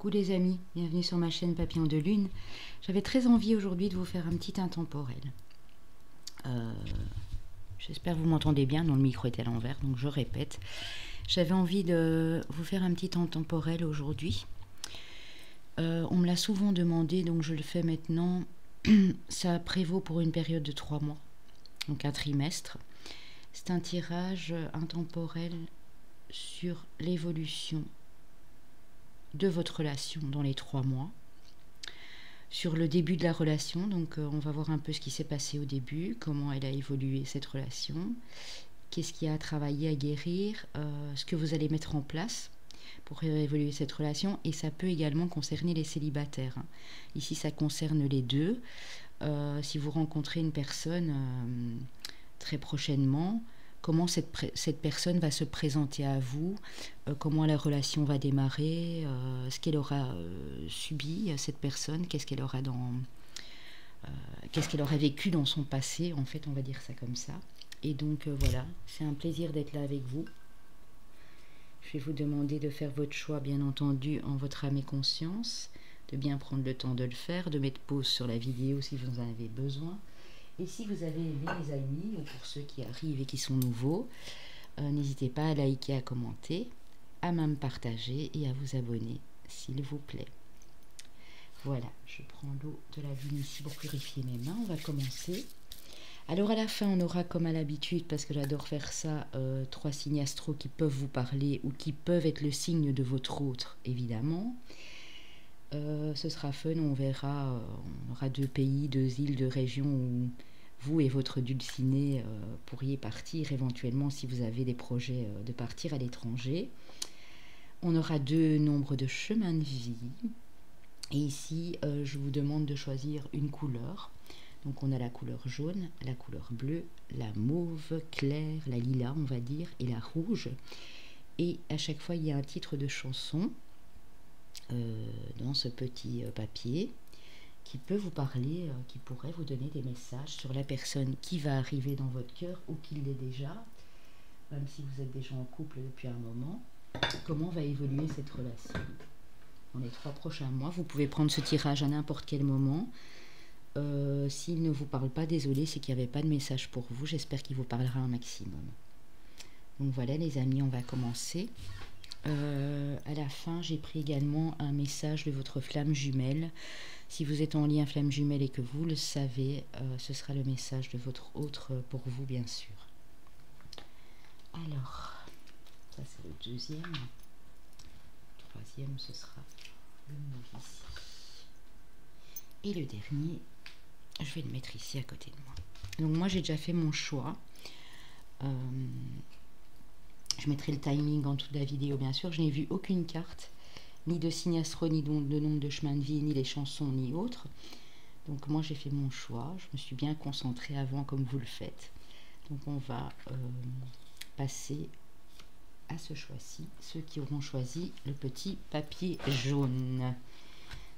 Coucou les amis, bienvenue sur ma chaîne Papillon de Lune. J'avais très envie aujourd'hui de vous faire un petit intemporel. J'espère que vous m'entendez bien, non le micro est à l'envers, donc je répète. J'avais envie de vous faire un petit intemporel aujourd'hui. On me l'a souvent demandé, donc je le fais maintenant. Ça prévaut pour une période de 3 mois, donc un trimestre. C'est un tirage intemporel sur l'évolution de votre relation dans les 3 mois, sur le début de la relation. Donc on va voir un peu ce qui s'est passé au début, comment elle a évolué cette relation, qu'est-ce qu'il y a à travailler, à guérir, ce que vous allez mettre en place pour faire évoluer cette relation. Et ça peut également concerner les célibataires, hein. Ici ça concerne les deux. Si vous rencontrez une personne très prochainement, comment cette personne va se présenter à vous, comment la relation va démarrer, ce qu'elle aura subi, cette personne, qu'est-ce qu'elle aura vécu dans son passé, en fait, on va dire ça comme ça. Et donc voilà, c'est un plaisir d'être là avec vous. Je vais vous demander de faire votre choix, bien entendu, en votre âme et conscience, de bien prendre le temps de le faire, de mettre pause sur la vidéo si vous en avez besoin. Et si vous avez aimé les amis, ou pour ceux qui arrivent et qui sont nouveaux, n'hésitez pas à liker, à commenter, à même partager et à vous abonner, s'il vous plaît. Voilà, je prends l'eau de la vigne ici pour purifier mes mains. On va commencer. Alors à la fin, on aura comme à l'habitude, parce que j'adore faire ça, 3 signes astro qui peuvent vous parler ou qui peuvent être le signe de votre autre, évidemment. Ce sera fun, on verra, on aura 2 pays, 2 îles, 2 régions où vous et votre dulciné pourriez partir éventuellement si vous avez des projets de partir à l'étranger. On aura 2 nombres de chemins de vie. Et ici, je vous demande de choisir une couleur. Donc on a la couleur jaune, la couleur bleue, la mauve claire, la lilas on va dire, et la rouge. Et à chaque fois, il y a un titre de chanson dans ce petit papier qui peut vous parler, qui pourrait vous donner des messages sur la personne qui va arriver dans votre cœur ou qui l'est déjà, même si vous êtes déjà en couple depuis un moment. Comment va évoluer cette relation dans les 3 prochains mois? Vous pouvez prendre ce tirage à n'importe quel moment. S'il ne vous parle pas, désolé, c'est qu'il n'y avait pas de message pour vous. J'espère qu'il vous parlera un maximum. Donc voilà les amis, on va commencer. À la fin, j'ai pris également un message de votre flamme jumelle. Si vous êtes en lien flamme jumelle et que vous le savez, ce sera le message de votre autre pour vous, bien sûr. Alors, ça c'est le deuxième. Le troisième, ce sera le novice. Et le dernier, je vais le mettre ici à côté de moi. Donc moi, j'ai déjà fait mon choix. Je mettrai le timing en toute la vidéo, bien sûr. Je n'ai vu aucune carte, ni de signe astro, ni de nombre de chemins de vie, ni les chansons, ni autres. Donc moi, j'ai fait mon choix. Je me suis bien concentrée avant, comme vous le faites. Donc on va passer à ce choix-ci. Ceux qui auront choisi le petit papier jaune.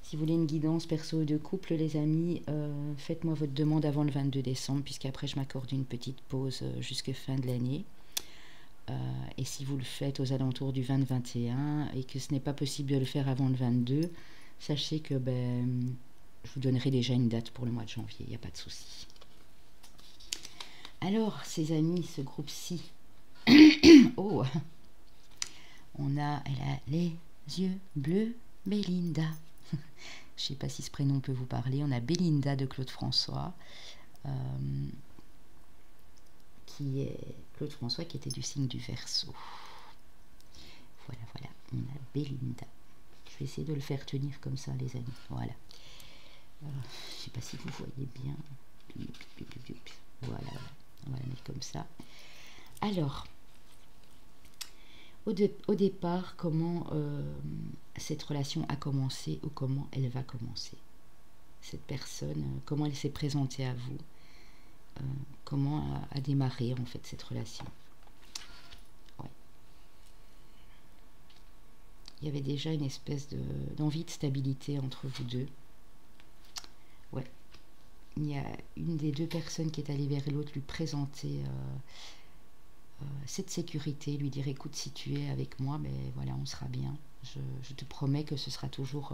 Si vous voulez une guidance perso de couple, les amis, faites-moi votre demande avant le 22 décembre, puisqu'après, je m'accorde une petite pause jusqu'à fin de l'année. Et si vous le faites aux alentours du 20-21 et que ce n'est pas possible de le faire avant le 22, sachez que je vous donnerai déjà une date pour le mois de janvier, il n'y a pas de souci. Alors, ces amis, ce groupe-ci, oh, elle a les yeux bleus, Belinda. Je ne sais pas si ce prénom peut vous parler. On a Belinda de Claude François. Claude François qui était du signe du Verseau. Voilà, on a Belinda. Je vais essayer de le faire tenir comme ça, les amis. Voilà. Je ne sais pas si vous voyez bien. Voilà, on va la mettre comme ça. Alors, au départ, comment cette relation a commencé ou comment elle va commencer? Cette personne, comment elle s'est présentée à vous? Comment a démarré en fait cette relation? Ouais. Il y avait déjà une espèce d'envie de stabilité entre vous deux. Ouais. Il y a une des 2 personnes qui est allée vers l'autre lui présenter cette sécurité, lui dire écoute, si tu es avec moi, ben voilà, on sera bien. Je te promets que ce sera toujours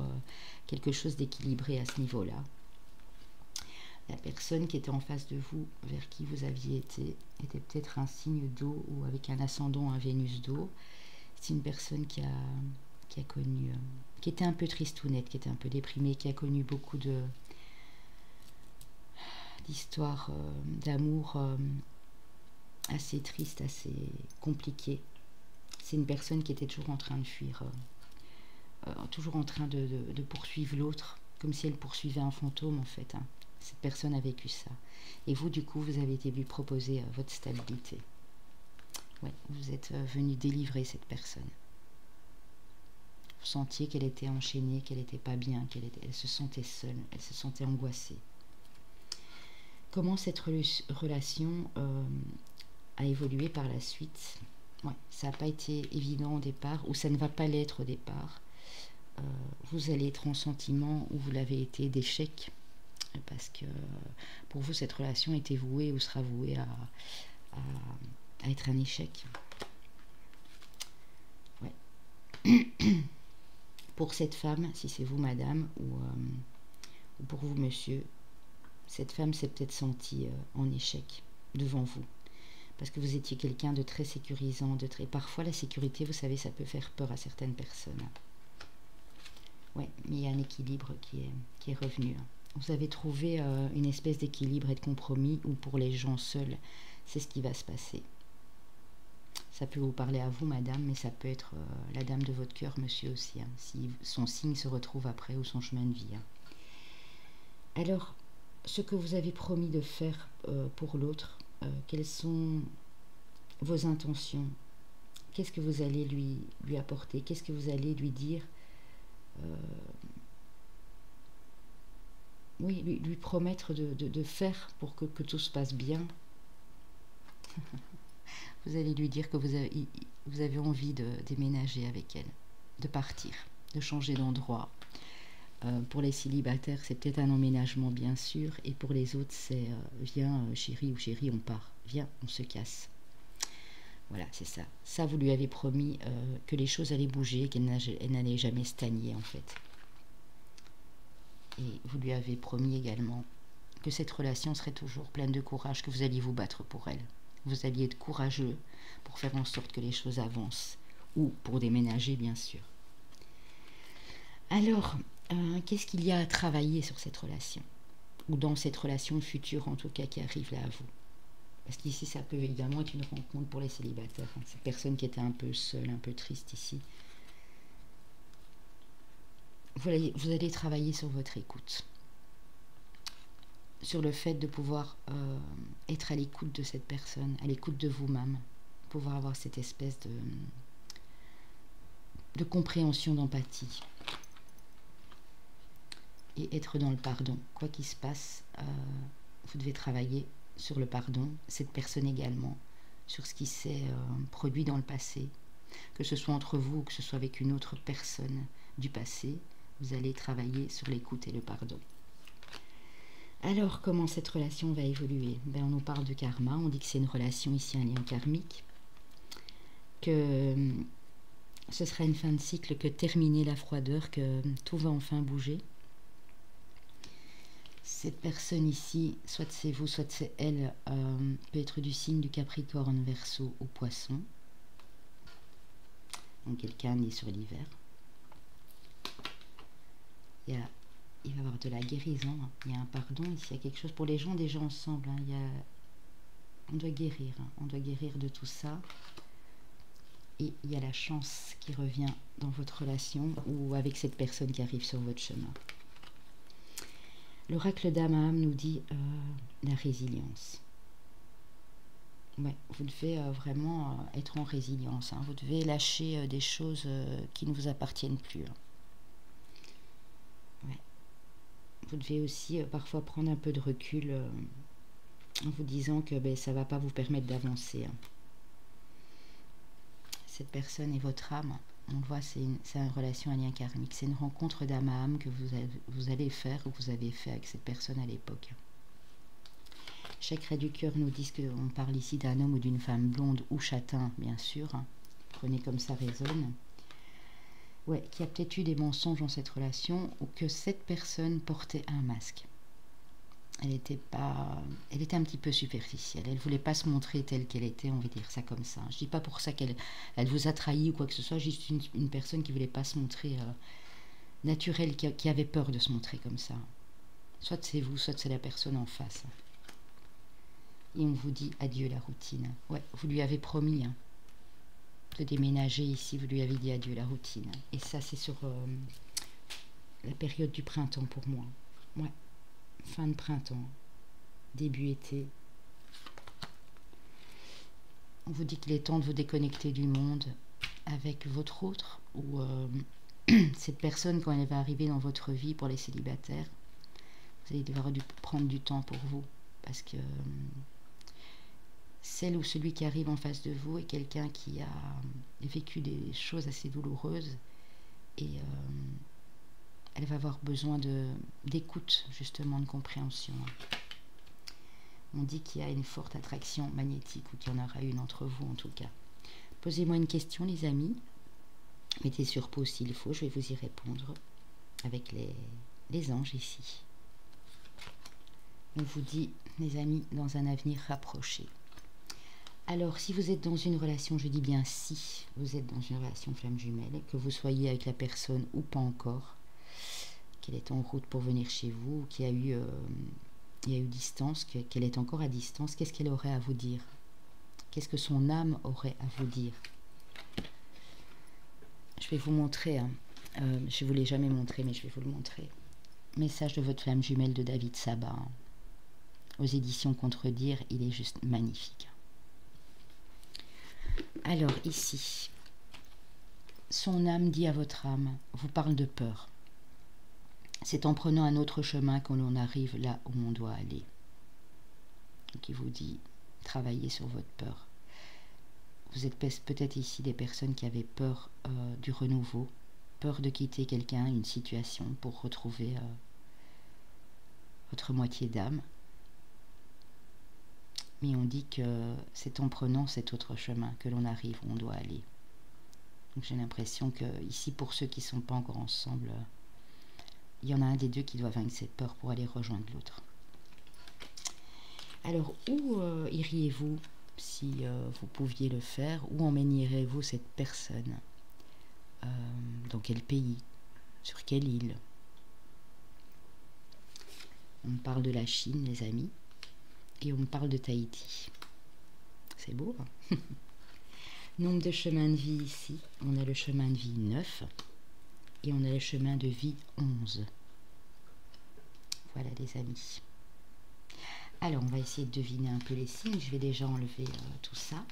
quelque chose d'équilibré à ce niveau-là. La personne qui était en face de vous, vers qui vous aviez été, était peut-être un signe d'eau ou avec un ascendant, un Vénus d'eau. C'est une personne qui a connu, qui était un peu tristounette, qui était un peu déprimée, qui a connu beaucoup d'histoires d'amour assez tristes, assez compliquées. C'est une personne qui était toujours en train de fuir, toujours en train de poursuivre l'autre, comme si elle poursuivait un fantôme en fait. Hein. Cette personne a vécu ça. Et vous, du coup, vous avez été lui proposer votre stabilité. Ouais, vous êtes venu délivrer cette personne. Vous sentiez qu'elle était enchaînée, qu'elle n'était pas bien, elle se sentait seule, elle se sentait angoissée. Comment cette relation a évolué par la suite? Ouais, ça n'a pas été évident au départ, ou ça ne va pas l'être au départ. Vous allez être en sentiment, ou vous l'avez été d'échec, parce que pour vous, cette relation était vouée ou sera vouée à être un échec. Ouais. Pour cette femme, si c'est vous, madame, ou pour vous, monsieur, cette femme s'est peut-être sentie en échec devant vous. Parce que vous étiez quelqu'un de très sécurisant, de très... Parfois, la sécurité, vous savez, ça peut faire peur à certaines personnes. Ouais, mais il y a un équilibre qui est revenu. Vous avez trouvé une espèce d'équilibre et de compromis où pour les gens seuls, c'est ce qui va se passer. Ça peut vous parler à vous, madame, mais ça peut être la dame de votre cœur, monsieur aussi, hein, si son signe se retrouve après ou son chemin de vie. Hein. Alors, ce que vous avez promis de faire pour l'autre, quelles sont vos intentions? Qu'est-ce que vous allez lui apporter? Qu'est-ce que vous allez lui dire? Oui, lui promettre de faire pour que tout se passe bien. Vous allez lui dire que vous avez envie de déménager avec elle, de partir, de changer d'endroit. Pour les célibataires, c'est peut-être un emménagement, bien sûr. Et pour les autres, c'est viens, chérie ou chérie, on part. Viens, on se casse. Voilà, c'est ça. Ça, vous lui avez promis que les choses allaient bouger, qu'elle n'allait jamais stagner, en fait. Et vous lui avez promis également que cette relation serait toujours pleine de courage, que vous alliez vous battre pour elle. Vous alliez être courageux pour faire en sorte que les choses avancent. Ou pour déménager, bien sûr. Alors, qu'est-ce qu'il y a à travailler sur cette relation? Ou dans cette relation future, en tout cas, qui arrive là à vous? Parce qu'ici, ça peut évidemment être une rencontre pour les célibataires. Hein. Cette personne qui était un peu seule, un peu triste ici. Vous allez travailler sur votre écoute. Sur le fait de pouvoir être à l'écoute de cette personne, à l'écoute de vous-même. Pouvoir avoir cette espèce de compréhension, d'empathie. Et être dans le pardon. Quoi qu'il se passe, vous devez travailler sur le pardon, cette personne également, sur ce qui s'est produit dans le passé, que ce soit entre vous ou que ce soit avec une autre personne du passé, vous allez travailler sur l'écoute et le pardon. Alors, comment cette relation va évoluer? Ben, on nous parle de karma, on dit que c'est une relation ici, un lien karmique, que ce sera une fin de cycle, que terminer la froideur, que tout va enfin bouger. Cette personne ici, soit c'est vous, soit c'est elle, peut être du signe du Capricorne, Verseau ou Poisson. Donc quelqu'un né sur l'hiver. Il va y avoir de la guérison, hein. Il y a un pardon, ici il y a quelque chose pour les gens déjà ensemble. Hein. On doit guérir, hein. On doit guérir de tout ça. Et il y a la chance qui revient dans votre relation ou avec cette personne qui arrive sur votre chemin. L'oracle d'Amaham nous dit la résilience. Ouais, vous devez vraiment être en résilience. Hein. Vous devez lâcher des choses qui ne vous appartiennent plus. Hein. Ouais. Vous devez aussi parfois prendre un peu de recul en vous disant que ça ne va pas vous permettre d'avancer. Hein. Cette personne est votre âme. On le voit, c'est une relation, un lien karmique. C'est une rencontre d'âme à âme que vous allez faire ou que vous avez fait avec cette personne à l'époque. Chakra du cœur nous dit qu'on parle ici d'un homme ou d'une femme blonde ou châtain, bien sûr. Prenez comme ça résonne. Ouais, qu'il y a peut-être eu des mensonges dans cette relation ou que cette personne portait un masque. Elle était un petit peu superficielle. Elle voulait pas se montrer telle qu'elle était, on va dire ça comme ça. Je dis pas pour ça qu'elle vous a trahi ou quoi que ce soit, juste une personne qui voulait pas se montrer naturelle, qui avait peur de se montrer comme ça. Soit c'est vous, soit c'est la personne en face. Et on vous dit adieu la routine. Ouais, vous lui avez promis de déménager ici, vous lui avez dit adieu la routine. Et ça c'est sur la période du printemps pour moi. Ouais. Fin de printemps, début été. On vous dit qu'il est temps de vous déconnecter du monde avec votre autre ou cette personne quand elle va arriver dans votre vie pour les célibataires. Vous allez devoir prendre du temps pour vous parce que celle ou celui qui arrive en face de vous est quelqu'un qui a vécu des choses assez douloureuses et elle va avoir besoin d'écoute, justement, de compréhension. On dit qu'il y a une forte attraction magnétique, ou qu'il y en aura une entre vous en tout cas. Posez-moi une question les amis. Mettez sur pause s'il faut, je vais vous y répondre avec les anges ici. On vous dit, les amis, dans un avenir rapproché. Alors, si vous êtes dans une relation, je dis bien si vous êtes dans une relation flamme jumelle, que vous soyez avec la personne ou pas encore, qu'elle est en route pour venir chez vous, qu'il y a eu distance, qu'elle est encore à distance, qu'est-ce qu'elle aurait à vous dire? Qu'est-ce que son âme aurait à vous dire? Je vais vous montrer, je ne vous l'ai jamais montré, mais je vais vous le montrer. Message de votre flamme jumelle de David Sabat, aux éditions Contredire, il est juste magnifique. Alors ici, son âme dit à votre âme, vous parle de peur. C'est en prenant un autre chemin que l'on arrive là où on doit aller. Donc il vous dit, travaillez sur votre peur. Vous êtes peut-être ici des personnes qui avaient peur du renouveau, peur de quitter quelqu'un, une situation, pour retrouver votre moitié d'âme. Mais on dit que c'est en prenant cet autre chemin que l'on arrive où on doit aller. Donc j'ai l'impression que ici, pour ceux qui ne sont pas encore ensemble, il y en a un des deux qui doit vaincre cette peur pour aller rejoindre l'autre. Alors, où iriez-vous si vous pouviez le faire? Où emmènerez-vous cette personne? Dans quel pays? Sur quelle île? On me parle de la Chine, les amis, et on me parle de Tahiti. C'est beau, hein? Nombre de chemins de vie ici. On a le chemin de vie 9 et on a le chemin de vie 11. Voilà les amis. Alors on va essayer de deviner un peu les signes. Je vais déjà enlever tout ça.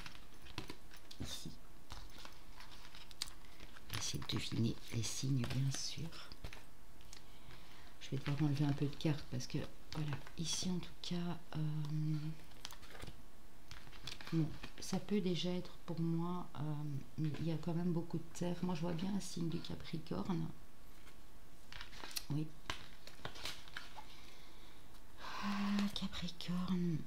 Ici. On va essayer de deviner les signes bien sûr. Je vais devoir enlever un peu de cartes parce que voilà, ici en tout cas, bon, ça peut déjà être pour moi, il y a quand même beaucoup de terre. Moi je vois bien un signe du Capricorne. Oui. Capricorne.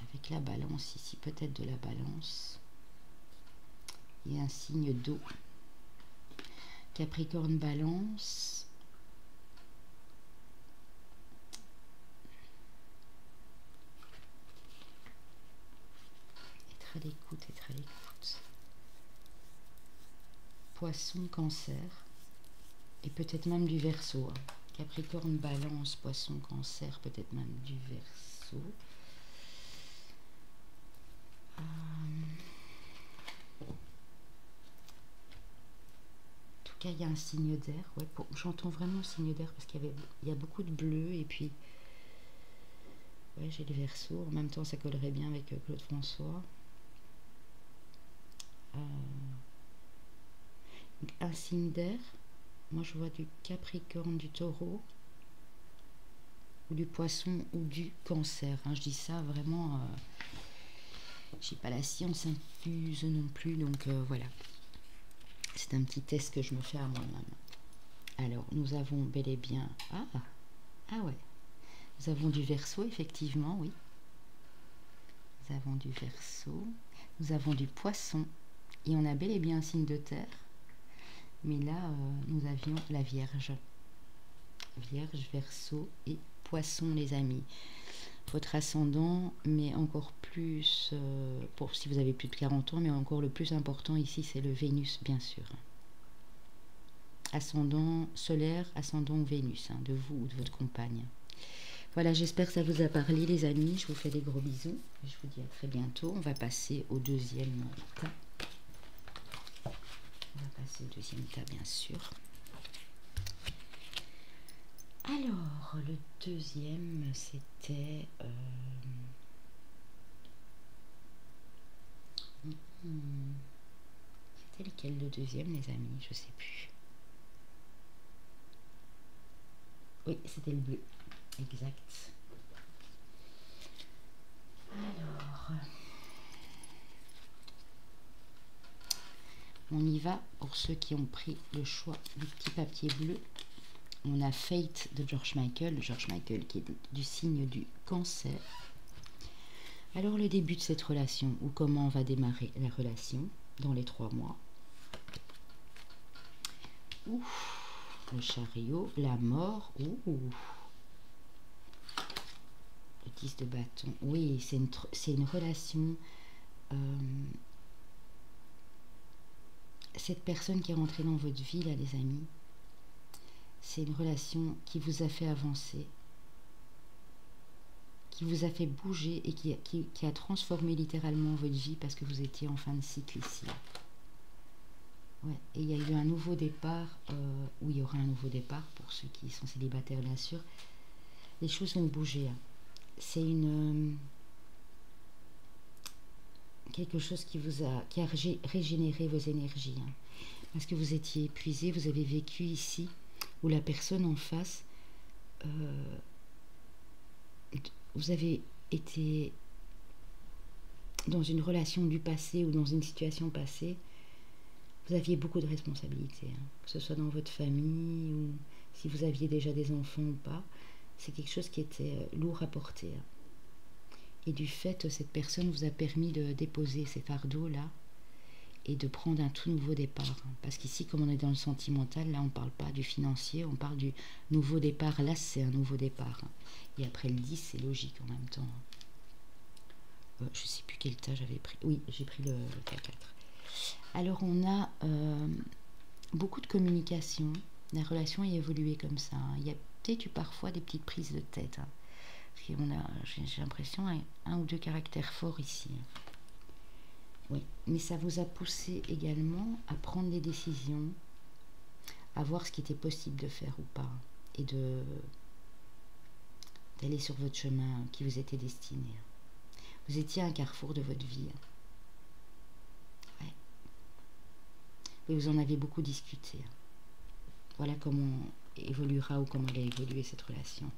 Avec la balance ici, peut-être de la balance. Il y a un signe d'eau. Capricorne, balance. Être à l'écoute, être à l'écoute. Poisson, cancer. Et peut-être même du Verseau. Capricorne, balance, poisson, cancer, peut-être même du Verseau. Il y a un signe d'air, ouais, j'entends vraiment le signe d'air parce qu'il y a beaucoup de bleu et puis ouais, j'ai le Verseau, en même temps ça collerait bien avec Claude François. Un signe d'air, moi je vois du Capricorne, du Taureau ou du Poisson ou du Cancer, hein, je dis ça vraiment, je sais pas, la science infuse non plus, donc voilà. C'est un petit test que je me fais à moi-même. Alors, nous avons bel et bien... Ah ouais. Nous avons du Verseau, effectivement, oui. nous avons du Verseau, nous avons du Poisson, et on a bel et bien un signe de terre. Mais là, nous avions la Vierge. Vierge, Verseau et Poisson, les amis. Votre ascendant, mais encore plus, pour si vous avez plus de 40 ans, mais encore le plus important ici, c'est le Vénus, bien sûr. Ascendant solaire, ascendant Vénus, hein, de vous ou de votre compagne. Voilà, j'espère que ça vous a parlé, les amis. Je vous fais des gros bisous. Je vous dis à très bientôt. On va passer au deuxième tas. On va passer au deuxième tas, bien sûr. Alors, le deuxième, c'était... C'était lequel le deuxième, les amis? Je sais plus. Oui, c'était le bleu. Exact. Alors... On y va pour ceux qui ont pris le choix du petit papier bleu. On a Fate de George Michael. George Michael qui est du signe du Cancer. Alors le début de cette relation, ou comment va démarrer la relation dans les 3 mois. Ouf, le chariot, la mort. Ouh. Le 10 de bâton. Oui, c'est une relation... cette personne qui est rentrée dans votre vie, là, les amis, c'est une relation qui vous a fait avancer, qui vous a fait bouger et qui a transformé littéralement votre vie parce que vous étiez en fin de cycle ici. Ouais, et il y a eu un nouveau départ, où il y aura un nouveau départ pour ceux qui sont célibataires, bien sûr. Les choses vont bouger. Hein. C'est quelque chose qui a régénéré vos énergies. Hein. Parce que vous étiez épuisé, vous avez vécu ici, où la personne en face, vous avez été dans une relation du passé ou dans une situation passée, vous aviez beaucoup de responsabilités, hein. Que ce soit dans votre famille ou si vous aviez déjà des enfants ou pas, c'est quelque chose qui était lourd à porter. Hein. Et du fait, cette personne vous a permis de déposer ces fardeaux-là et de prendre un tout nouveau départ. Parce qu'ici, comme on est dans le sentimental, là, on ne parle pas du financier, on parle du nouveau départ. Là, c'est un nouveau départ. Et après le 10, c'est logique en même temps. Je ne sais plus quel tas j'avais pris. Oui, j'ai pris le K4. Alors, on a beaucoup de communication. La relation est évoluée comme ça. Il y a peut-être eu parfois des petites prises de tête. J'ai l'impression, un ou deux caractères forts ici. Oui, mais ça vous a poussé également à prendre des décisions, à voir ce qui était possible de faire ou pas, et d'aller sur votre chemin qui vous était destiné. Vous étiez à un carrefour de votre vie. Ouais. Et vous en avez beaucoup discuté. Voilà comment évoluera ou comment elle a évolué cette relation.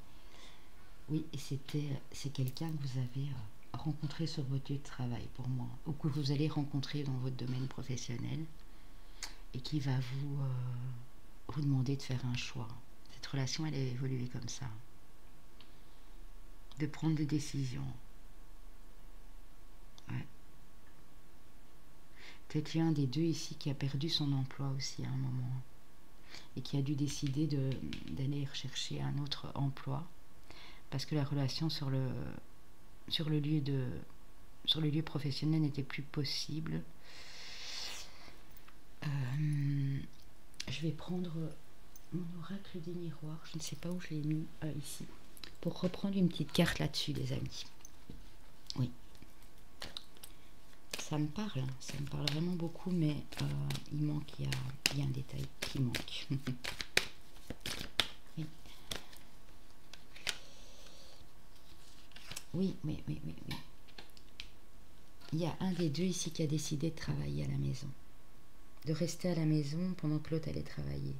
Oui, et c'est quelqu'un que vous avez rencontré sur votre lieu de travail pour moi, ou que vous allez rencontrer dans votre domaine professionnel et qui va vous demander de faire un choix. Cette relation, elle a évolué comme ça. De prendre des décisions. Ouais. Peut-être il y a un des deux ici qui a perdu son emploi aussi à un moment et qui a dû décider d'aller rechercher un autre emploi parce que la relation sur le lieu professionnel n'était plus possible. Je vais prendre mon oracle des miroirs, je ne sais pas où je l'ai mis, ici, pour reprendre une petite carte là-dessus, les amis. Oui, ça me parle vraiment beaucoup, mais il y a un détail qui manque. Oui. Oui. Il y a un des deux ici qui a décidé de travailler à la maison. De rester à la maison pendant que l'autre allait travailler.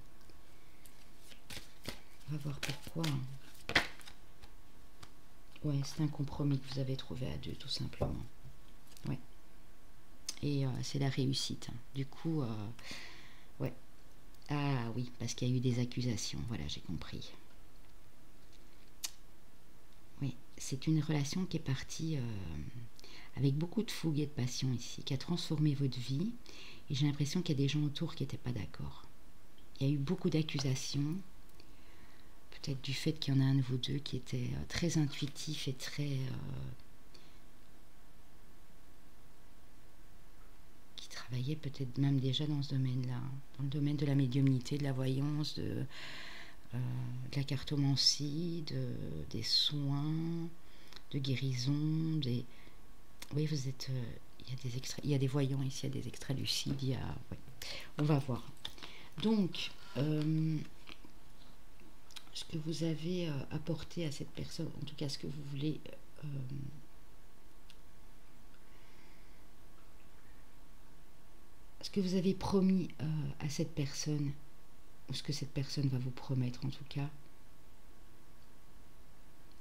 On va voir pourquoi. Ouais, c'est un compromis que vous avez trouvé à deux, tout simplement. Ouais. Et c'est la réussite. Hein. Du coup, ouais. Ah oui, parce qu'il y a eu des accusations. Voilà, j'ai compris. Oui, c'est une relation qui est partie avec beaucoup de fougue et de passion ici, qui a transformé votre vie. Et j'ai l'impression qu'il y a des gens autour qui n'étaient pas d'accord. Il y a eu beaucoup d'accusations, peut-être du fait qu'il y en a un de vous deux qui était très intuitif et très... qui travaillait peut-être même déjà dans ce domaine-là, dans le domaine de la médiumnité, de la voyance, de la cartomancie, des soins, de guérison, des... Oui, vous êtes... il y a des extraits, il y a des voyants ici, il y a des extraits lucides, il y a... ouais. On va voir. Donc, ce que vous avez apporté à cette personne, en tout cas ce que vous voulez... ce que vous avez promis à cette personne, ou ce que cette personne va vous promettre en tout cas,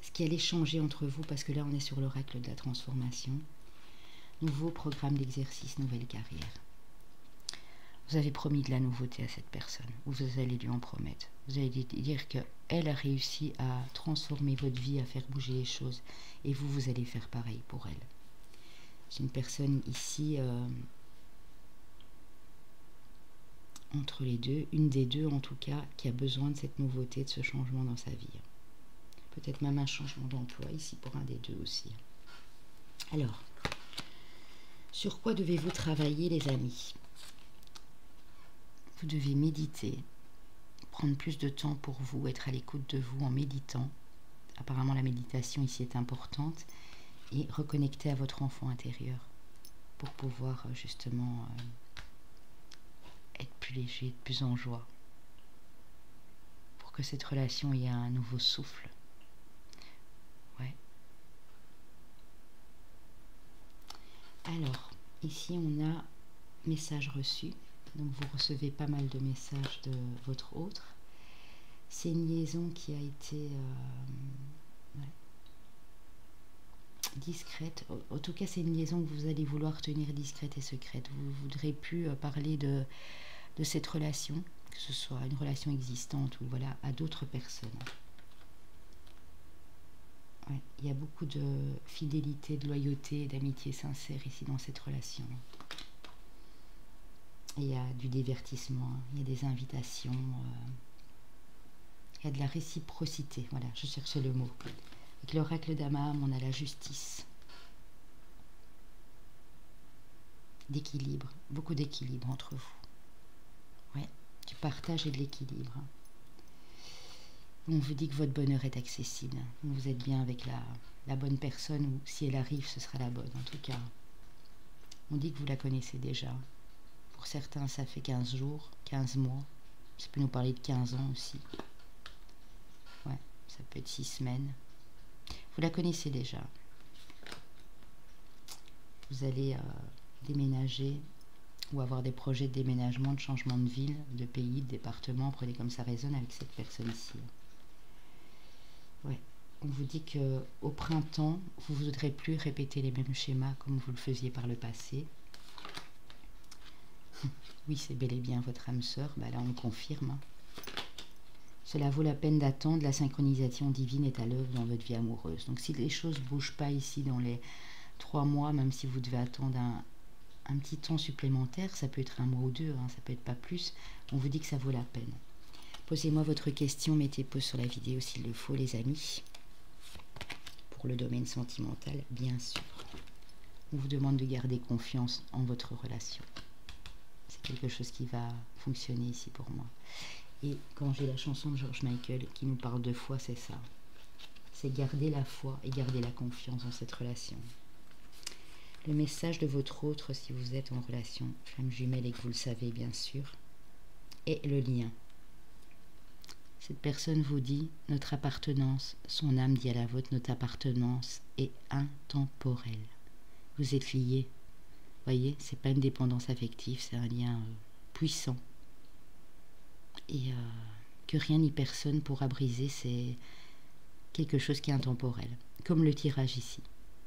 ce qui allait changer entre vous, parce que là on est sur l'oracle de la transformation, nouveau programme d'exercice, nouvelle carrière. Vous avez promis de la nouveauté à cette personne, ou vous allez lui en promettre. Vous allez dire qu'elle a réussi à transformer votre vie, à faire bouger les choses, et vous, vous allez faire pareil pour elle. C'est une personne ici... entre les deux, une des deux en tout cas, qui a besoin de cette nouveauté, de ce changement dans sa vie. Peut-être même un changement d'emploi ici pour un des deux aussi. Alors, sur quoi devez-vous travailler les amis? Vous devez méditer, prendre plus de temps pour vous, être à l'écoute de vous en méditant. Apparemment la méditation ici est importante. Et reconnecter à votre enfant intérieur pour pouvoir justement... être plus léger, être plus en joie, pour que cette relation ait un nouveau souffle. Ouais. Alors, ici on a message reçu, donc vous recevez pas mal de messages de votre autre. C'est une liaison qui a été discrète. En tout cas, c'est une liaison que vous allez vouloir tenir discrète et secrète. Vous ne voudrez plus parler de cette relation, que ce soit une relation existante ou voilà, à d'autres personnes. Ouais, il y a beaucoup de fidélité, de loyauté, d'amitié sincère ici dans cette relation. Il y a du divertissement, il y a des invitations, il y a de la réciprocité. Voilà, je cherchais le mot. Avec l'oracle d'Amaham, on a la justice. D'équilibre, beaucoup d'équilibre entre vous. Ouais, du partage et de l'équilibre. On vous dit que votre bonheur est accessible. Vous êtes bien avec la bonne personne, ou si elle arrive, ce sera la bonne. En tout cas, on dit que vous la connaissez déjà. Pour certains, ça fait 15 jours, 15 mois. Ça peut nous parler de 15 ans aussi. Ouais, ça peut être 6 semaines. Vous la connaissez déjà. Vous allez déménager ou avoir des projets de déménagement, de changement de ville, de pays, de département. Prenez comme ça résonne avec cette personne ici. Ouais. On vous dit que au printemps, vous ne voudrez plus répéter les mêmes schémas comme vous le faisiez par le passé. Oui, c'est bel et bien votre âme sœur. Bah là, on confirme. Cela vaut la peine d'attendre. La synchronisation divine est à l'œuvre dans votre vie amoureuse. Donc, si les choses ne bougent pas ici dans les 3 mois, même si vous devez attendre un petit temps supplémentaire, ça peut être 1 mois ou 2, hein, ça peut être pas plus, on vous dit que ça vaut la peine. Posez-moi votre question, mettez pause sur la vidéo s'il le faut, les amis. Pour le domaine sentimental, bien sûr. On vous demande de garder confiance en votre relation. C'est quelque chose qui va fonctionner ici pour moi. Et quand j'ai la chanson de George Michael qui nous parle de foi, c'est ça. C'est garder la foi et garder la confiance dans cette relation. Le message de votre autre, si vous êtes en relation flamme jumelle et que vous le savez bien sûr, est le lien. Cette personne vous dit, notre appartenance, son âme dit à la vôtre, notre appartenance est intemporelle. Vous êtes liés. Voyez, c'est pas une dépendance affective, c'est un lien puissant. Et que rien ni personne pourra briser, c'est quelque chose qui est intemporel. Comme le tirage ici.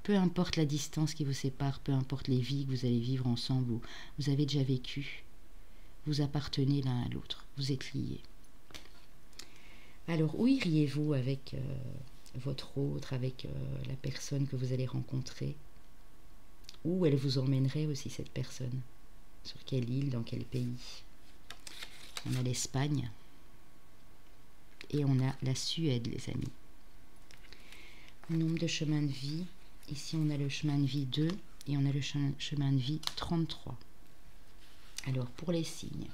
Peu importe la distance qui vous sépare, peu importe les vies que vous allez vivre ensemble, ou vous avez déjà vécu, vous appartenez l'un à l'autre, vous êtes liés. Alors, où iriez-vous avec votre autre, avec la personne que vous allez rencontrer? où elle vous emmènerait aussi, cette personne. Sur quelle île, dans quel pays. On a l'Espagne. Et on a la Suède, les amis. Nombre de chemins de vie. Ici, on a le chemin de vie 2 et on a le chemin de vie 33. Alors, pour les signes.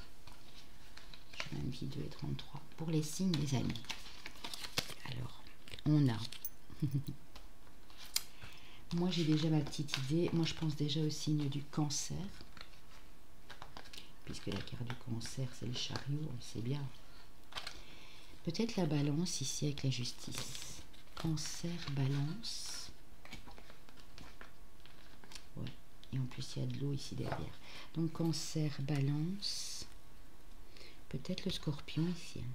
Chemin de vie 2 et 33. Pour les signes, les amis. Alors, on a... Moi, j'ai déjà ma petite idée. Moi, je pense déjà au signe du cancer. Puisque la carte du cancer, c'est le chariot, on le sait bien. Peut-être la balance ici avec la justice. Cancer, balance. Ouais. Et en plus, il y a de l'eau ici derrière. Donc, cancer, balance. Peut-être le scorpion ici. Hein.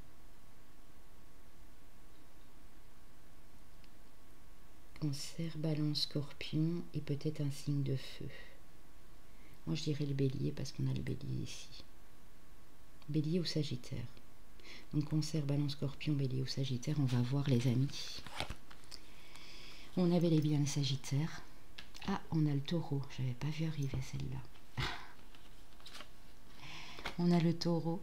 Cancer, balance, scorpion et peut-être un signe de feu. Moi, je dirais le bélier parce qu'on a le bélier ici. Bélier ou sagittaire. Donc, cancer, balance, scorpion, bélier ou sagittaire. On va voir, les amis. On avait les bien le sagittaire. Ah, on a le taureau. Je n'avais pas vu arriver celle-là. On a le taureau.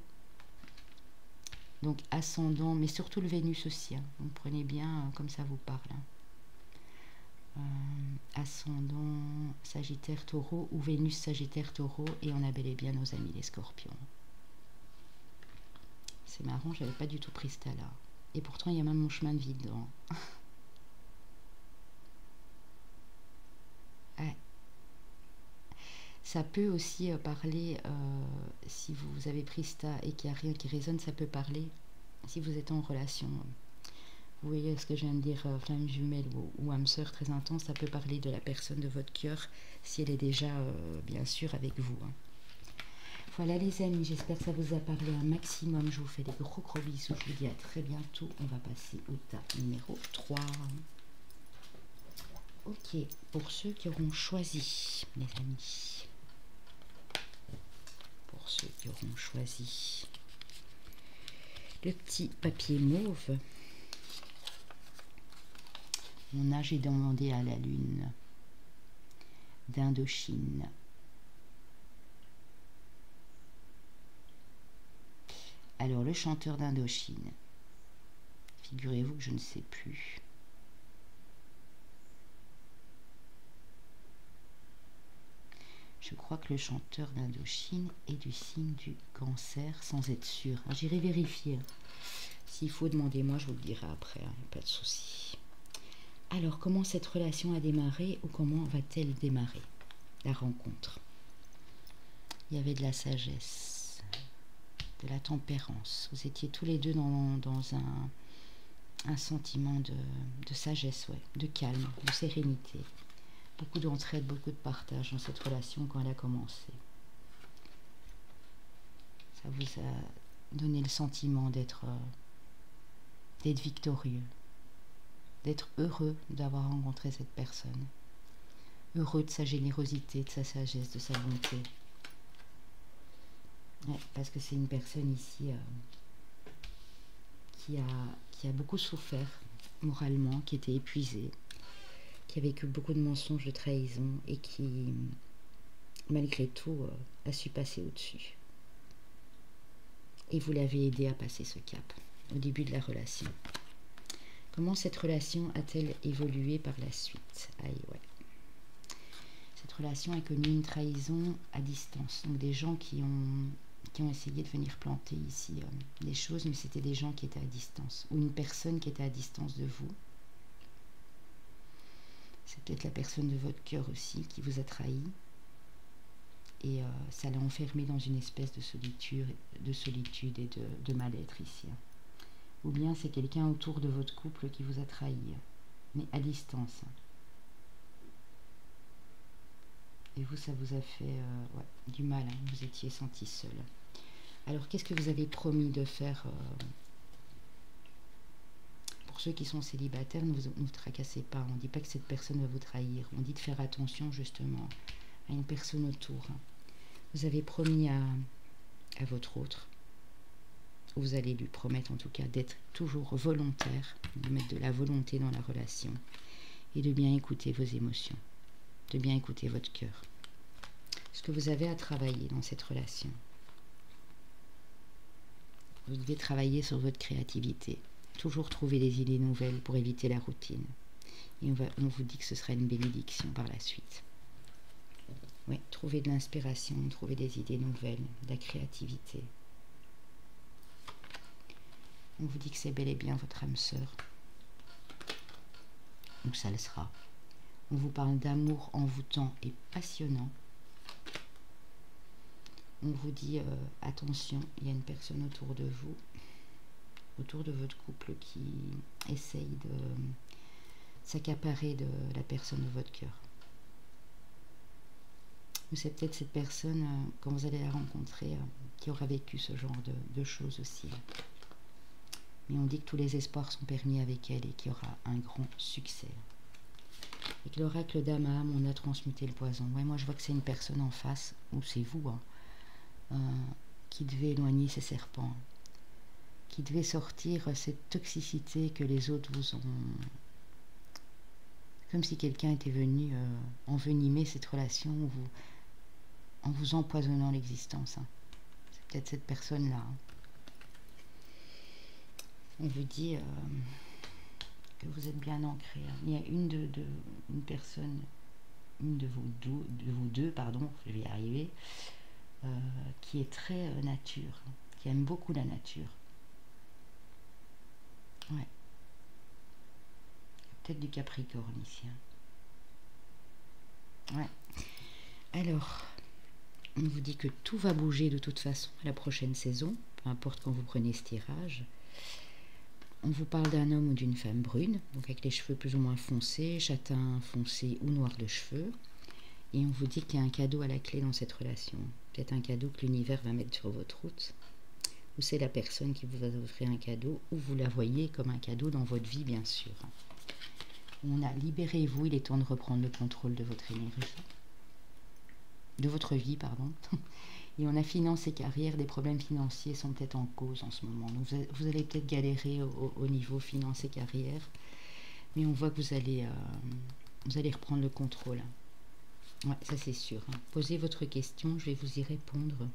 Donc, ascendant, mais surtout le Vénus aussi. Hein. Donc, prenez bien comme ça vous parle. Hein. Ascendant Sagittaire Taureau ou Vénus Sagittaire Taureau et on a bel et bien nos amis les scorpions. C'est marrant, j'avais pas du tout pris ce tas-là. Et pourtant il y a même mon chemin de vie dedans. Ouais. Ça peut aussi parler, si vous avez pris ce tas et qu'il n'y a rien qui résonne, ça peut parler si vous êtes en relation. Vous voyez ce que je viens de dire, flamme jumelle ou âme sœur très intense, ça peut parler de la personne de votre cœur si elle est déjà, bien sûr, avec vous. Hein. Voilà les amis, j'espère que ça vous a parlé un maximum. Je vous fais des gros bisous, je vous dis à très bientôt. On va passer au tas numéro 3. Ok, pour ceux qui auront choisi, les amis. Pour ceux qui auront choisi le petit papier mauve. Mon âge est demandé à la lune d'Indochine. Alors, le chanteur d'Indochine. Figurez-vous que je ne sais plus. Je crois que le chanteur d'Indochine est du signe du cancer, sans être sûr. J'irai vérifier. S'il faut, demandez-moi, je vous le dirai après. Hein, pas de souci. Alors, comment cette relation a démarré ou comment va-t-elle démarrer, la rencontre? Il y avait de la sagesse, de la tempérance. Vous étiez tous les deux dans un sentiment de sagesse, ouais, de calme, de sérénité. Beaucoup d'entraide, beaucoup de partage dans cette relation quand elle a commencé. Ça vous a donné le sentiment d'être victorieux. D'être heureux d'avoir rencontré cette personne. Heureux de sa générosité, de sa sagesse, de sa bonté. Ouais, parce que c'est une personne ici qui a beaucoup souffert moralement, qui était épuisée, qui a vécu beaucoup de mensonges, de trahison et qui, malgré tout, a su passer au-dessus. Et vous l'avez aidé à passer ce cap au début de la relation. Comment cette relation a-t-elle évolué par la suite? Aïe, ouais. Cette relation a connu une trahison à distance. Donc des gens qui ont essayé de venir planter ici des choses, mais c'était des gens qui étaient à distance. Ou une personne qui était à distance de vous. C'est peut-être la personne de votre cœur aussi qui vous a trahi. Et ça l'a enfermé dans une espèce de solitude et de mal-être ici. Ou bien c'est quelqu'un autour de votre couple qui vous a trahi, mais à distance. Et vous, ça vous a fait ouais, du mal, hein, vous étiez senti seul. Alors, qu'est-ce que vous avez promis de faire pour ceux qui sont célibataires? Ne vous tracassez pas, on ne dit pas que cette personne va vous trahir. On dit de faire attention justement à une personne autour. Vous avez promis à votre autre, vous allez lui promettre en tout cas d'être toujours volontaire, de mettre de la volonté dans la relation et de bien écouter vos émotions, de bien écouter votre cœur. Ce que vous avez à travailler dans cette relation. Vous devez travailler sur votre créativité. Toujours trouver des idées nouvelles pour éviter la routine. Et on vous dit que ce sera une bénédiction par la suite. Oui, trouver de l'inspiration, trouver des idées nouvelles, de la créativité. On vous dit que c'est bel et bien votre âme sœur. Ou ça le sera. On vous parle d'amour envoûtant et passionnant. On vous dit attention, il y a une personne autour de vous, autour de votre couple qui essaye de s'accaparer de la personne de votre cœur. Ou c'est peut-être cette personne, quand vous allez la rencontrer, qui aura vécu ce genre de choses aussi. Mais on dit que tous les espoirs sont permis avec elle et qu'il y aura un grand succès. Et que l'oracle d'Amaham, on a transmuté le poison. Ouais, moi je vois que c'est une personne en face, ou c'est vous, qui devait éloigner ces serpents, qui devait sortir cette toxicité que les autres vous ont... Comme si quelqu'un était venu envenimer cette relation en vous empoisonnant l'existence. C'est peut-être cette personne-là. On vous dit que vous êtes bien ancré. Il y a une personne, une de vous deux, pardon, je vais y arriver, qui est très nature, qui aime beaucoup la nature. Ouais. Peut-être du Capricorne ici. Ouais. Alors, on vous dit que tout va bouger de toute façon à la prochaine saison, peu importe quand vous prenez ce tirage. On vous parle d'un homme ou d'une femme brune, donc avec les cheveux plus ou moins foncés, châtain foncé ou noir de cheveux. Et on vous dit qu'il y a un cadeau à la clé dans cette relation. Peut-être un cadeau que l'univers va mettre sur votre route. Ou c'est la personne qui vous va offrir un cadeau, ou vous la voyez comme un cadeau dans votre vie, bien sûr. On a libérez-vous, il est temps de reprendre le contrôle de votre énergie. De votre vie, pardon. Et on a finance et carrière, des problèmes financiers sont peut-être en cause en ce moment. Donc vous allez peut-être galérer au niveau finance et carrière. Mais on voit que vous allez reprendre le contrôle. Ouais, ça c'est sûr. Posez votre question, je vais vous y répondre.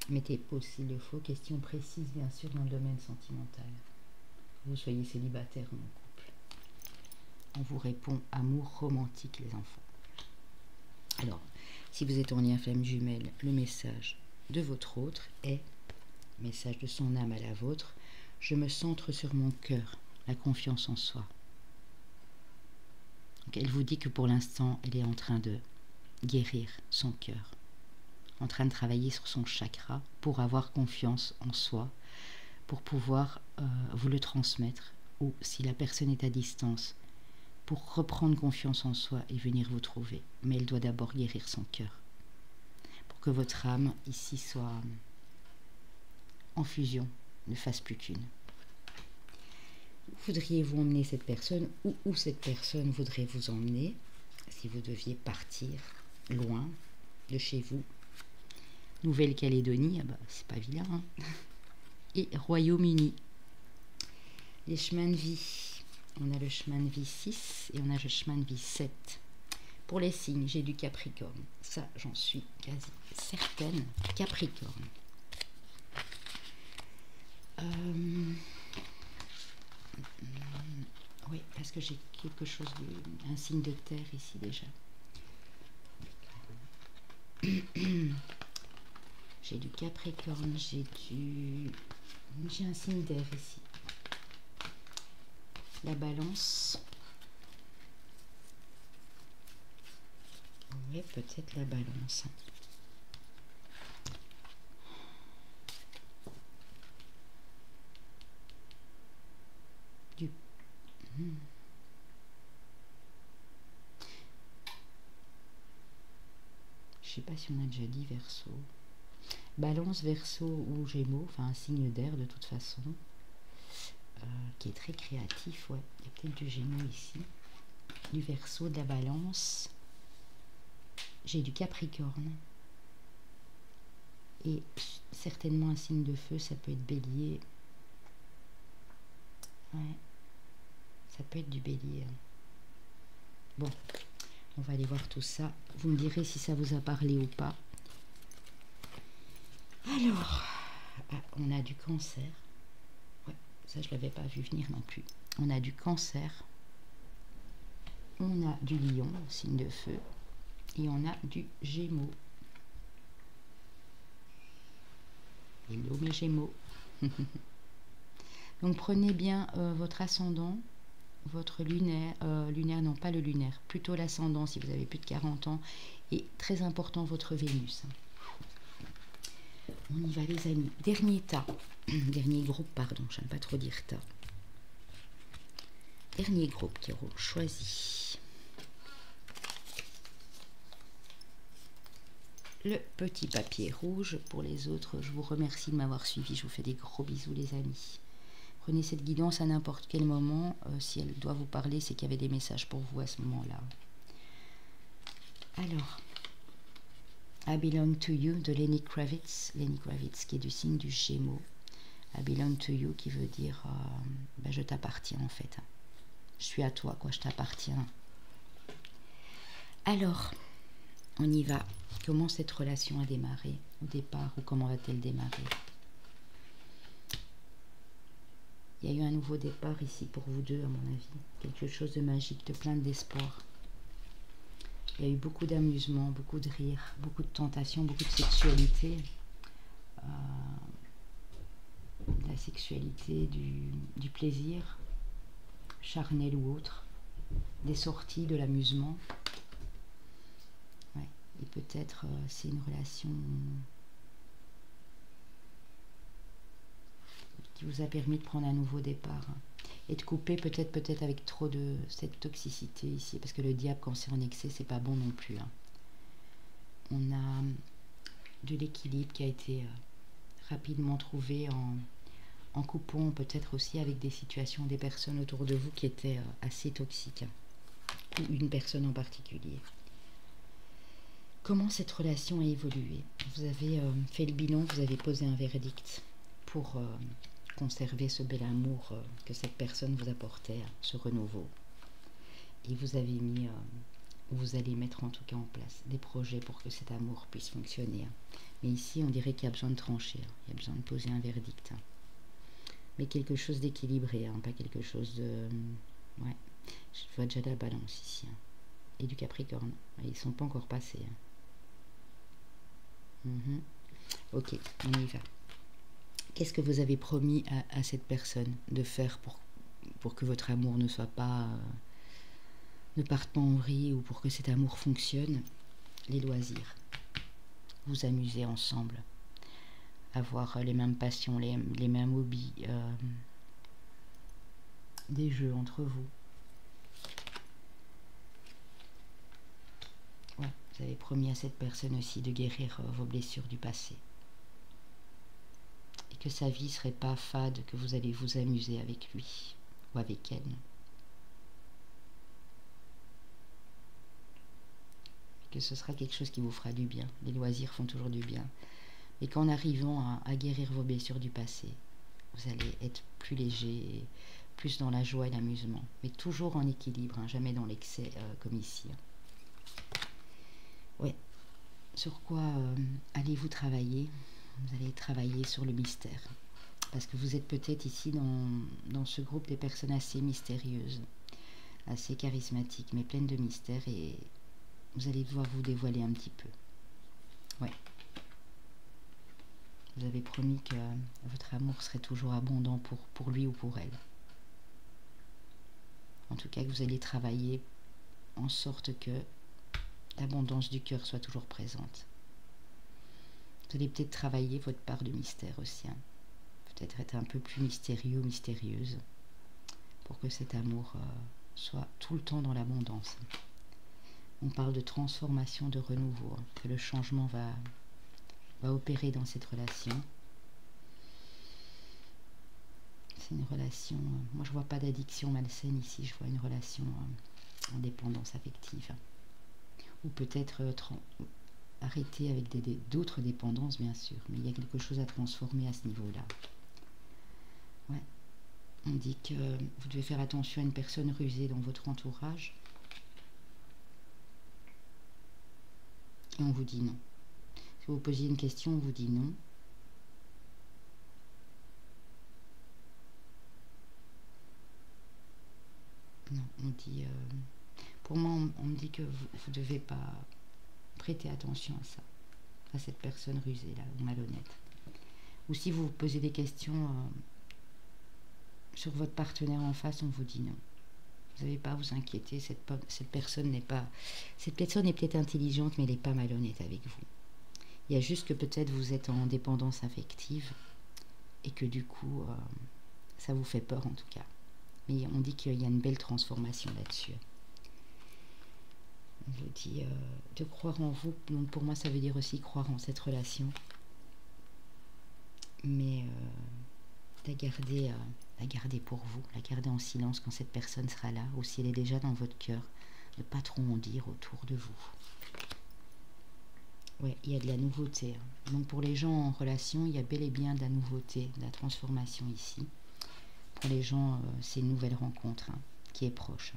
Mettez pause s'il le faut. Question précise, bien sûr, dans le domaine sentimental. Que vous soyez célibataire ou en couple. On vous répond amour romantique, les enfants. Alors, si vous êtes en lien flamme jumelle, le message de votre autre est, message de son âme à la vôtre, je me centre sur mon cœur, la confiance en soi. Donc, elle vous dit que pour l'instant, elle est en train de guérir son cœur, en train de travailler sur son chakra pour avoir confiance en soi, pour pouvoir vous le transmettre, ou si la personne est à distance, pour reprendre confiance en soi et venir vous trouver. Mais elle doit d'abord guérir son cœur, pour que votre âme ici soit en fusion, ne fasse plus qu'une. Voudriez-vous emmener cette personne, ou où cette personne voudrait vous emmener, si vous deviez partir loin de chez vous? Nouvelle-Calédonie, ah bah, c'est pas vilain, hein. Et Royaume-Uni. Les chemins de vie. On a le chemin de vie 6 et on a le chemin de vie 7. Pour les signes, j'ai du Capricorne. Ça, j'en suis quasi certaine. Capricorne. Oui, parce que j'ai quelque chose un signe de terre ici déjà. J'ai du Capricorne, j'ai un signe d'air ici. La Balance. Oui, peut-être la Balance. Je sais pas si on a déjà dit Verseau. Balance, Verseau ou Gémeaux, enfin un signe d'air de toute façon, qui est très créatif, ouais. Il y a peut-être du Gémeaux ici, du Verseau, de la Balance. J'ai du Capricorne. Et certainement un signe de feu, ça peut être Bélier. Ouais, ça peut être du Bélier. Bon, On va aller voir tout ça. Vous me direz si ça vous a parlé ou pas. Alors, on a du cancer. Ouais, ça je ne l'avais pas vu venir non plus. On a du cancer. On a du lion, signe de feu. Et on a du gémeaux. Hello mes gémeaux. Donc prenez bien votre ascendant, votre lunaire, lunaire non pas le lunaire, plutôt l'ascendant si vous avez plus de 40 ans, et très important votre Vénus. On y va les amis. Dernier tas, dernier groupe, pardon, j'aime pas trop dire tas. Dernier groupe qui auront choisi le petit papier rouge. Pour les autres, je vous remercie de m'avoir suivi, je vous fais des gros bisous les amis. Prenez cette guidance à n'importe quel moment. Si elle doit vous parler, c'est qu'il y avait des messages pour vous à ce moment-là. Alors, I Belong to You de Lenny Kravitz. Lenny Kravitz qui est du signe du Gémeaux. I Belong to You qui veut dire ben, je t'appartiens en fait. Je suis à toi, quoi, je t'appartiens. Alors, on y va. Comment cette relation a démarré au départ ou comment va-t-elle démarrer? Il y a eu un nouveau départ ici pour vous deux, à mon avis. Quelque chose de magique, de plein d'espoir. Il y a eu beaucoup d'amusement, beaucoup de rire, beaucoup de tentation, beaucoup de sexualité. La sexualité, du plaisir, charnel ou autre. Des sorties, de l'amusement. Ouais. Et peut-être c'est une relation qui vous a permis de prendre un nouveau départ et de couper peut-être avec trop de cette toxicité ici, parce que le diable quand c'est en excès c'est pas bon non plus. On a de l'équilibre qui a été rapidement trouvé en coupant peut-être aussi avec des situations, des personnes autour de vous qui étaient assez toxiques, ou une personne en particulier. Comment cette relation a évolué? Vous avez fait le bilan, vous avez posé un verdict pour conserver ce bel amour que cette personne vous apportait, ce renouveau. Et vous avez mis, vous allez mettre en tout cas en place des projets pour que cet amour puisse fonctionner. Mais ici, on dirait qu'il y a besoin de trancher, il y a besoin de poser un verdict. Mais quelque chose d'équilibré, pas quelque chose de... Ouais, je vois déjà de la balance ici. Et du Capricorne, ils ne sont pas encore passés. Ok, on y va. Qu'est-ce que vous avez promis à cette personne de faire pour que votre amour ne soit pas... ne parte pas en vrille, ou pour que cet amour fonctionne? Les loisirs. Vous amuser ensemble. Avoir les mêmes passions, les mêmes hobbies. Des jeux entre vous. Ouais, vous avez promis à cette personne aussi de guérir vos blessures du passé. Et que sa vie ne serait pas fade, que vous allez vous amuser avec lui ou avec elle. Que ce sera quelque chose qui vous fera du bien. Les loisirs font toujours du bien. Et qu'en arrivant à guérir vos blessures du passé, vous allez être plus léger, plus dans la joie et l'amusement. Mais toujours en équilibre, jamais dans l'excès comme ici. Ouais. Sur quoi allez-vous travailler? Vous allez travailler sur le mystère. Parce que vous êtes peut-être ici dans ce groupe des personnes assez mystérieuses, assez charismatiques, mais pleines de mystères, et vous allez devoir vous dévoiler un petit peu. Ouais. Vous avez promis que votre amour serait toujours abondant pour lui ou pour elle. En tout cas, que vous allez travailler en sorte que l'abondance du cœur soit toujours présente. Vous allez peut-être travailler votre part de mystère aussi. Peut-être être un peu plus mystérieux ou mystérieuse pour que cet amour soit tout le temps dans l'abondance. On parle de transformation, de renouveau, que le changement va opérer dans cette relation. C'est une relation, moi je vois pas d'addiction malsaine ici, je vois une relation en dépendance affective. Ou peut-être arrêter avec d'autres dépendances bien sûr, mais il y a quelque chose à transformer à ce niveau-là. Ouais. On dit que vous devez faire attention à une personne rusée dans votre entourage. Et on vous dit non. Si vous posiez une question, on vous dit non. Non, on dit... pour moi, on me dit que vous ne devez pas prêter attention à ça, à cette personne rusée là, ou malhonnête. Ou si vous vous posez des questions sur votre partenaire en face, on vous dit non. Vous n'avez pas à vous inquiéter, cette personne n'est pas... Cette personne est peut-être intelligente, mais elle n'est pas malhonnête avec vous. Il y a juste que peut-être vous êtes en dépendance affective et que du coup, ça vous fait peur en tout cas. Mais on dit qu'il y a une belle transformation là-dessus. On vous dit de croire en vous. Donc pour moi, ça veut dire aussi croire en cette relation. Mais la garder pour vous, la garder en silence quand cette personne sera là, ou si elle est déjà dans votre cœur, ne pas trop en dire autour de vous. Ouais, il y a de la nouveauté. Donc pour les gens en relation, il y a bel et bien de la nouveauté, de la transformation ici. Pour les gens, c'est une nouvelle rencontre qui est proche.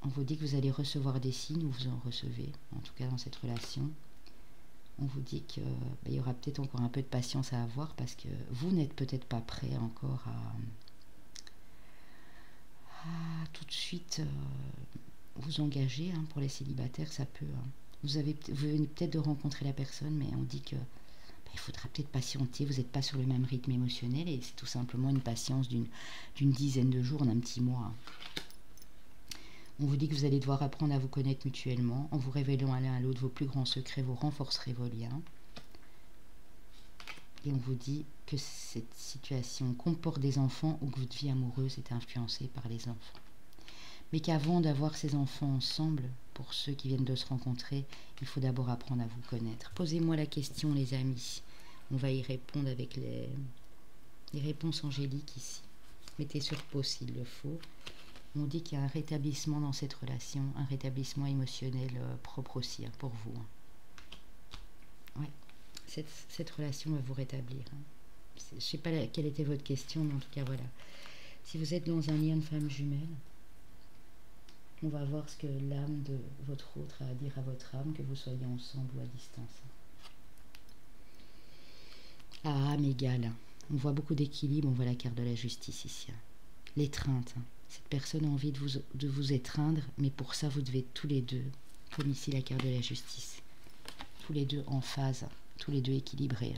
On vous dit que vous allez recevoir des signes, ou vous en recevez, en tout cas dans cette relation. On vous dit qu'il y aura peut-être encore un peu de patience à avoir parce que vous n'êtes peut-être pas prêt encore à tout de suite vous engager. Pour les célibataires, ça peut... Vous venez peut-être de rencontrer la personne, mais on dit que il faudra peut-être patienter. Vous n'êtes pas sur le même rythme émotionnel et c'est tout simplement une patience d'une dizaine de jours, d'un petit mois. On vous dit que vous allez devoir apprendre à vous connaître mutuellement. En vous révélant à l'un à l'autre vos plus grands secrets, vous renforcerez vos liens. Et on vous dit que cette situation comporte des enfants ou que votre vie amoureuse est influencée par les enfants. Mais qu'avant d'avoir ces enfants ensemble, pour ceux qui viennent de se rencontrer, il faut d'abord apprendre à vous connaître. Posez-moi la question, les amis. On va y répondre avec les réponses angéliques ici. Mettez sur pause s'il le faut. On dit qu'il y a un rétablissement dans cette relation, un rétablissement émotionnel propre aussi pour vous. Ouais, cette relation va vous rétablir. Je ne sais pas quelle était votre question, mais en tout cas, voilà. Si vous êtes dans un lien de femme jumelle, on va voir ce que l'âme de votre autre a à dire à votre âme, que vous soyez ensemble ou à distance. À âme égale. On voit beaucoup d'équilibre, on voit la carte de la justice ici. L'étreinte. Cette personne a envie de vous étreindre, mais pour ça, vous devez tous les deux, comme ici la carte de la justice, tous les deux en phase, tous les deux équilibrés.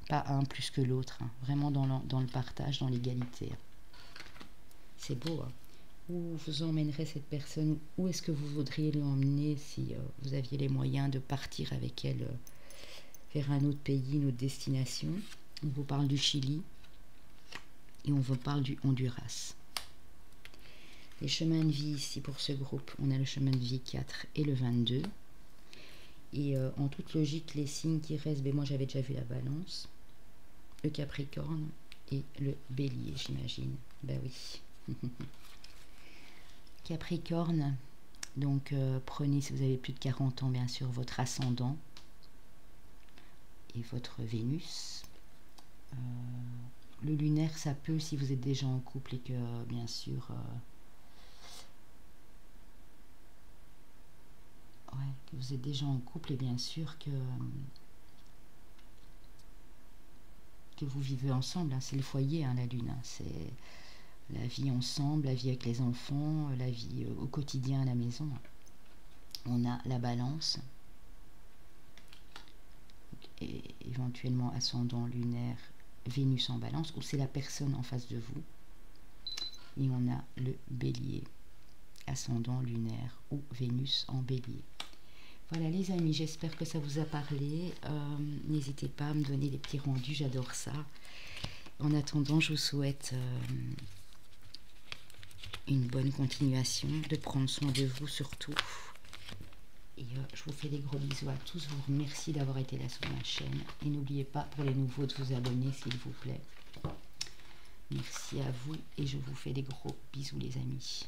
Pas un plus que l'autre, vraiment dans le partage, dans l'égalité. C'est beau. Où vous emmènerez cette personne? Où est-ce que vous voudriez l'emmener si vous aviez les moyens de partir avec elle vers un autre pays, une autre destination? On vous parle du Chili et on vous parle du Honduras. Les chemins de vie ici pour ce groupe, on a le chemin de vie 4 et le 22. Et en toute logique, les signes qui restent, moi j'avais déjà vu la Balance, le Capricorne et le Bélier, j'imagine. Ben oui. Capricorne, donc prenez, si vous avez plus de 40 ans, bien sûr, votre ascendant et votre Vénus. Le lunaire, ça peut, si vous êtes déjà en couple et que, bien sûr... que vous êtes déjà en couple et bien sûr que vous vivez ensemble, c'est le foyer, la lune, c'est la vie ensemble, la vie avec les enfants, la vie au quotidien à la maison. On a la Balance et éventuellement ascendant lunaire, Vénus en Balance, ou c'est la personne en face de vous. Et on a le Bélier, ascendant lunaire ou Vénus en Bélier. Voilà les amis, j'espère que ça vous a parlé. N'hésitez pas à me donner des petits rendus, j'adore ça. En attendant, je vous souhaite une bonne continuation, de prendre soin de vous surtout. Et je vous fais des gros bisous à tous, je vous remercie d'avoir été là sur ma chaîne. Et n'oubliez pas pour les nouveaux de vous abonner s'il vous plaît. Merci à vous et je vous fais des gros bisous les amis.